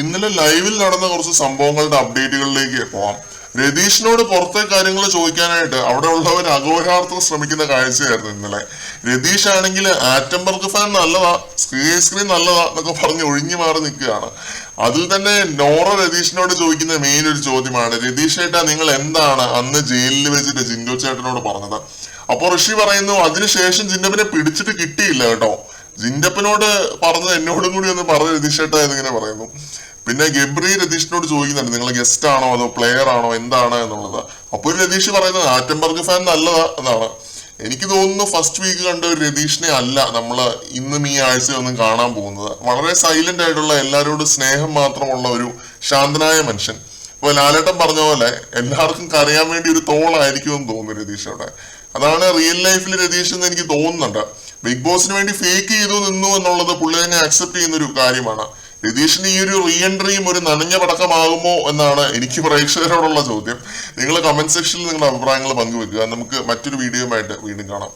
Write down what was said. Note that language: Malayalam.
ഇന്നലെ ലൈവിൽ നടന്ന കുറച്ച് സംഭവങ്ങളുടെ അപ്ഡേറ്റുകളിലേക്ക് പോവാം. രതീഷിനോട് പുറത്തെ കാര്യങ്ങൾ ചോദിക്കാനായിട്ട് അവിടെ ഉള്ളവർ അഘോരാർത്ഥം ശ്രമിക്കുന്ന കാഴ്ചയായിരുന്നു ഇന്നലെ. രതീഷ് ആണെങ്കിൽ ആറ്റംബർഗ് ഫാൻ നല്ലതാ, സ്ക്രീൻ നല്ലതാ എന്നൊക്കെ പറഞ്ഞ് ഒഴിഞ്ഞു മാറി നിൽക്കുകയാണ്. അതിൽ തന്നെ നോറ രതീഷിനോട് ചോദിക്കുന്ന മെയിൻ ഒരു ചോദ്യമാണ്, രതീഷ് ചേട്ടാ നിങ്ങൾ എന്താണ് അന്ന് ജയിലിൽ വെച്ചിട്ട് ജിൻഡോ ചേട്ടനോട് പറഞ്ഞത്? അപ്പൊ ഋഷി പറയുന്നു, അതിനുശേഷം ജിൻഡപ്പിനെ പിടിച്ചിട്ട് കിട്ടിയില്ല കേട്ടോ, ജിൻഡപ്പനോട് പറഞ്ഞത് എന്നോടും കൂടി ഒന്ന് പറഞ്ഞ് രതീഷ് ചേട്ടാ എന്നിങ്ങനെ പറയുന്നു. പിന്നെ ഗബ്രി രതീഷിനോട് ചോദിക്കുന്നുണ്ട്, നിങ്ങൾ ഗസ്റ്റ് ആണോ അതോ പ്ലെയർ ആണോ എന്താണ് എന്നുള്ളത്. അപ്പോൾ രതീഷ് പറയുന്നത് ആറ്റംബർഗ് ഫാൻ നല്ലതാ എന്നാണ്. എനിക്ക് തോന്നുന്നു ഫസ്റ്റ് വീക്ക് കണ്ട ഒരു രതീഷിനെ അല്ല നമ്മൾ ഇന്നും ഈ ആഴ്ച ഒന്നും കാണാൻ പോകുന്നത്. വളരെ സൈലന്റ് ആയിട്ടുള്ള എല്ലാവരോടും സ്നേഹം മാത്രമുള്ള ഒരു ശാന്തനായ മനുഷ്യൻ. ഇപ്പൊ ലാലേട്ടൻ പറഞ്ഞ പോലെ എല്ലാവർക്കും കരയാൻ വേണ്ടി ഒരു തോളായിരിക്കും എന്ന് തോന്നുന്നു രതീഷ് അവിടെ. അതാണ് റിയൽ ലൈഫിൽ രതീഷ് എന്ന് എനിക്ക് തോന്നുന്നുണ്ട്. ബിഗ് ബോസിന് വേണ്ടി ഫേക്ക് ചെയ്തു നിന്നു എന്നുള്ളത് പുള്ളി തന്നെ അക്സെപ്റ്റ് ചെയ്യുന്ന ഒരു കാര്യമാണ്. രതീഷിന് ഈ ഒരു റീ എൻട്രിയും ഒരു നനഞ്ഞ പടക്കമാകുമോ എന്നാണ് എനിക്ക് പ്രേക്ഷകരോടുള്ള ചോദ്യം. നിങ്ങൾ കമന്റ് സെക്ഷനിൽ നിങ്ങളുടെ അഭിപ്രായങ്ങൾ പങ്കുവെക്കുക. നമുക്ക് മറ്റൊരു വീഡിയോയുമായിട്ട് വീണ്ടും കാണാം.